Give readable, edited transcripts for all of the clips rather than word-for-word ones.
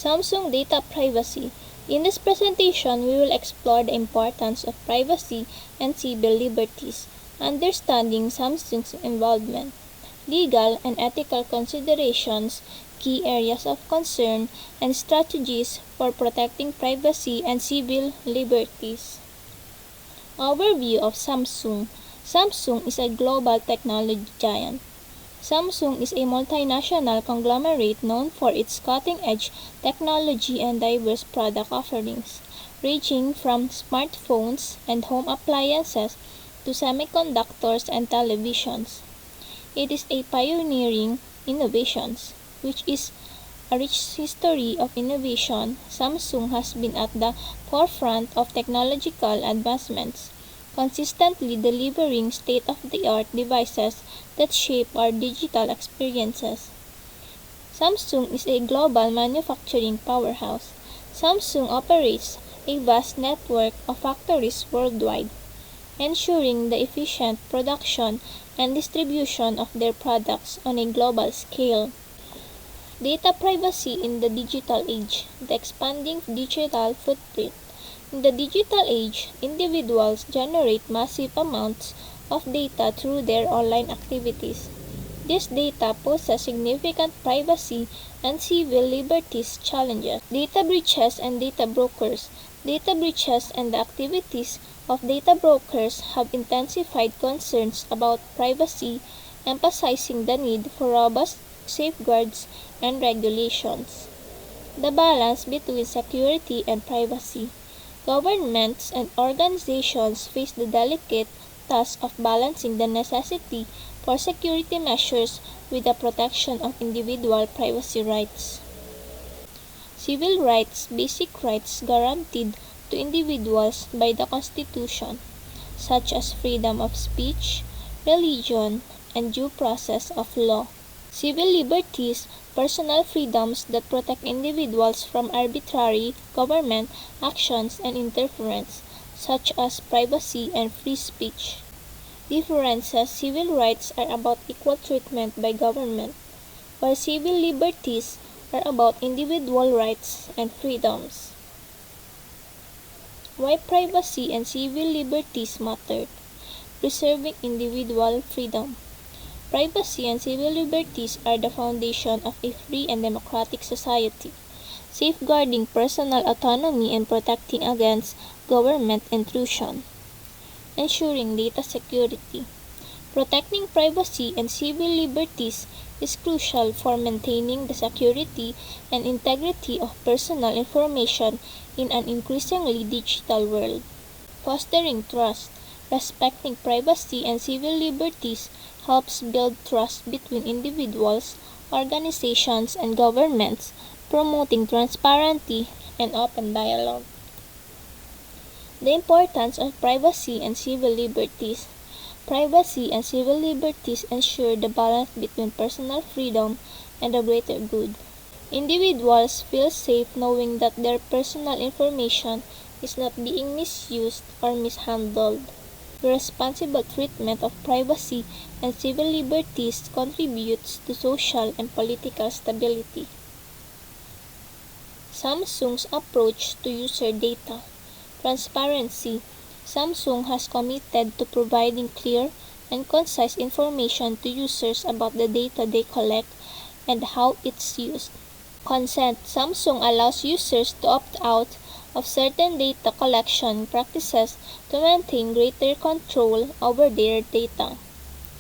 Samsung Data Privacy. In this presentation, we will explore the importance of privacy and civil liberties, understanding Samsung's involvement, legal and ethical considerations, key areas of concern, and strategies for protecting privacy and civil liberties. Overview of Samsung. Samsung is a global technology giant. Samsung is a multinational conglomerate known for its cutting-edge technology and diverse product offerings, ranging from smartphones and home appliances to semiconductors and televisions. It is a pioneering innovations, which is a rich history of innovation. Samsung has been at the forefront of technological advancements, consistently delivering state-of-the-art devices that shape our digital experiences. Samsung is a global manufacturing powerhouse. Samsung operates a vast network of factories worldwide, ensuring the efficient production and distribution of their products on a global scale. Data privacy in the digital age. The expanding digital footprint. In the digital age, individuals generate massive amounts of data through their online activities. This data poses significant privacy and civil liberties challenges. Data breaches and data brokers. Data breaches and the activities of data brokers have intensified concerns about privacy, emphasizing the need for robust safeguards and regulations. The balance between security and privacy. Governments and organizations face the delicate task of balancing the necessity for security measures with the protection of individual privacy rights. Civil rights, basic rights guaranteed to individuals by the Constitution, such as freedom of speech, religion, and due process of law. Civil liberties, personal freedoms that protect individuals from arbitrary government actions and interference, such as privacy and free speech. Differences. Civil rights are about equal treatment by government, while civil liberties are about individual rights and freedoms. Why privacy and civil liberties matter. Preserving individual freedom. Privacy and civil liberties are the foundation of a free and democratic society, safeguarding personal autonomy and protecting against government intrusion. Ensuring data security. Protecting privacy and civil liberties is crucial for maintaining the security and integrity of personal information in an increasingly digital world. Fostering trust. Respecting privacy and civil liberties helps build trust between individuals, organizations, and governments, promoting transparency and open dialogue. The importance of privacy and civil liberties. Privacy and civil liberties ensure the balance between personal freedom and the greater good. Individuals feel safe knowing that their personal information is not being misused or mishandled. The responsible treatment of privacy and civil liberties contributes to social and political stability. Samsung's approach to user data. Transparency. Samsung has committed to providing clear and concise information to users about the data they collect and how it's used. Consent. Samsung allows users to opt out of certain data collection practices to maintain greater control over their data.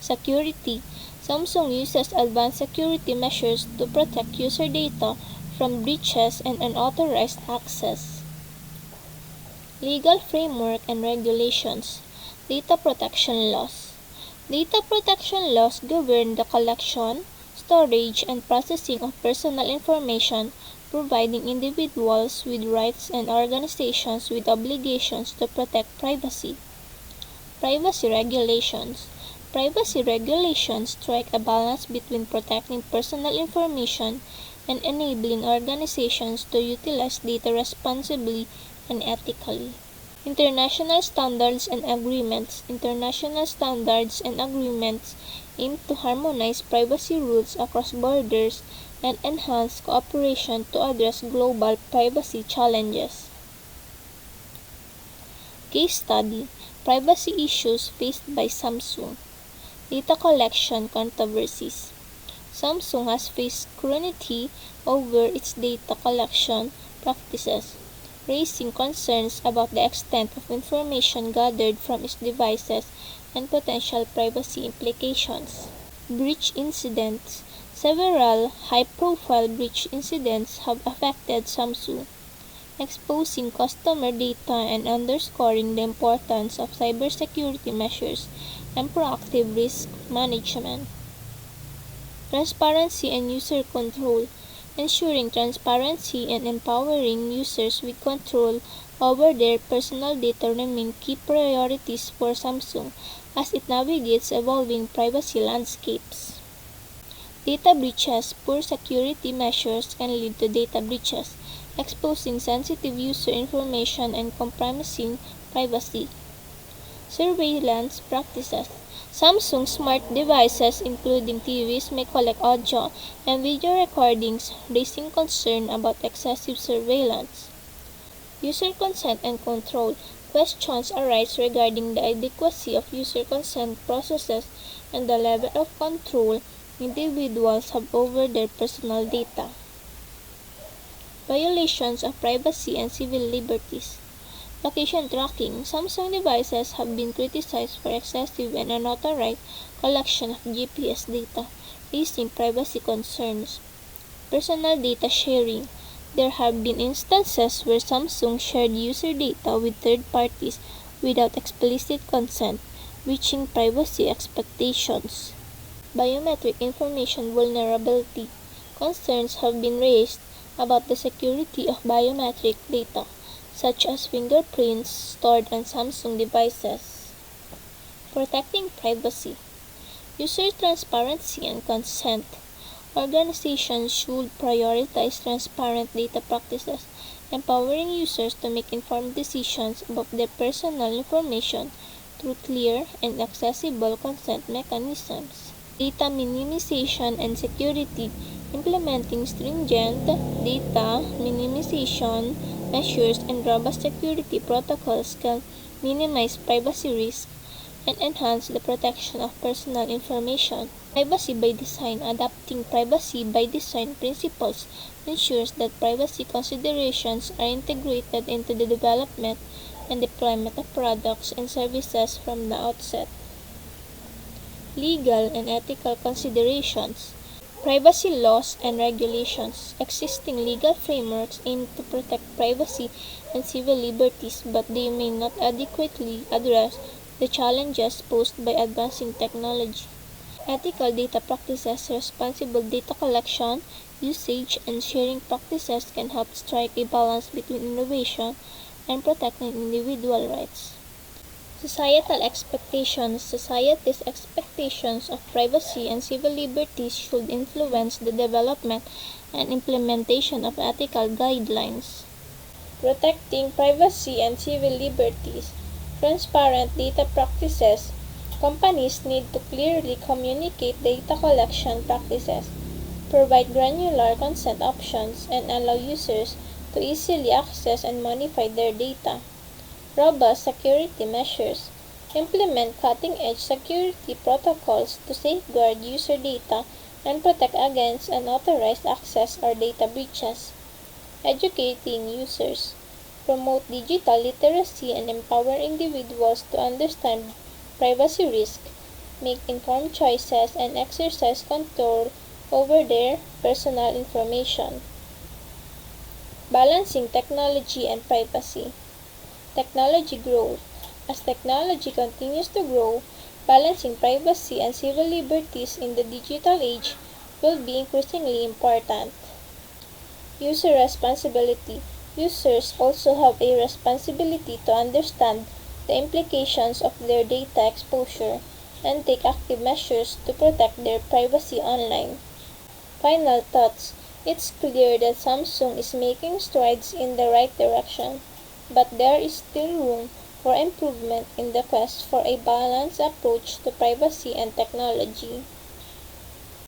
Security. Samsung uses advanced security measures to protect user data from breaches and unauthorized access. Legal framework and regulations. Data protection laws. Data protection laws govern the collection, storage, and processing of personal information, providing individuals with rights and organizations with obligations to protect privacy. Privacy regulations. Privacy regulations strike a balance between protecting personal information and enabling organizations to utilize data responsibly and ethically. International standards and agreements. International standards and agreements aim to harmonize privacy rules across borders and enhance cooperation to address global privacy challenges. Case study: Privacy issues faced by Samsung. Data collection controversies. Samsung has faced scrutiny over its data collection practices, raising concerns about the extent of information gathered from its devices and potential privacy implications. Breach incidents. Several high-profile breach incidents have affected Samsung, exposing customer data and underscoring the importance of cybersecurity measures and proactive risk management. Transparency and user control. Ensuring transparency and empowering users with control over their personal data remain key priorities for Samsung as it navigates evolving privacy landscapes. Data breaches. Poor security measures can lead to data breaches, exposing sensitive user information and compromising privacy. Surveillance practices. Samsung smart devices, including TVs, may collect audio and video recordings, raising concern about excessive surveillance. User consent and control. Questions arise regarding the adequacy of user consent processes and the level of control individuals have over their personal data. Violations of privacy and civil liberties. Location tracking. Samsung devices have been criticized for excessive and unauthorized collection of GPS data, raising privacy concerns. Personal data sharing. There have been instances where Samsung shared user data with third parties without explicit consent, breaching privacy expectations. Biometric information vulnerability. Concerns have been raised about the security of biometric data, such as fingerprints stored on Samsung devices. Protecting privacy. User transparency and consent. Organizations should prioritize transparent data practices, empowering users to make informed decisions about their personal information through clear and accessible consent mechanisms. Data minimization and security. Implementing stringent data minimization measures and robust security protocols can minimize privacy risks and enhance the protection of personal information. Privacy by design. Adopting privacy by design principles ensures that privacy considerations are integrated into the development and deployment of products and services from the outset. Legal and ethical considerations. Privacy laws and regulations. Existing legal frameworks aim to protect privacy and civil liberties, but they may not adequately address the challenges posed by advancing technology. Ethical data practices. Responsible data collection, usage, and sharing practices can help strike a balance between innovation and protecting individual rights. Societal expectations. Society's expectations of privacy and civil liberties should influence the development and implementation of ethical guidelines. Protecting privacy and civil liberties. Transparent data practices. Companies need to clearly communicate data collection practices, provide granular consent options, and allow users to easily access and modify their data. Robust security measures. Implement cutting-edge security protocols to safeguard user data and protect against unauthorized access or data breaches. Educating users. Promote digital literacy and empower individuals to understand privacy risk, make informed choices, and exercise control over their personal information. Balancing technology and privacy. Technology growth. As technology continues to grow, balancing privacy and civil liberties in the digital age will be increasingly important. User responsibility. Users also have a responsibility to understand the implications of their data exposure and take active measures to protect their privacy online. Final thoughts. It's clear that Samsung is making strides in the right direction, but there is still room for improvement in the quest for a balanced approach to privacy and technology.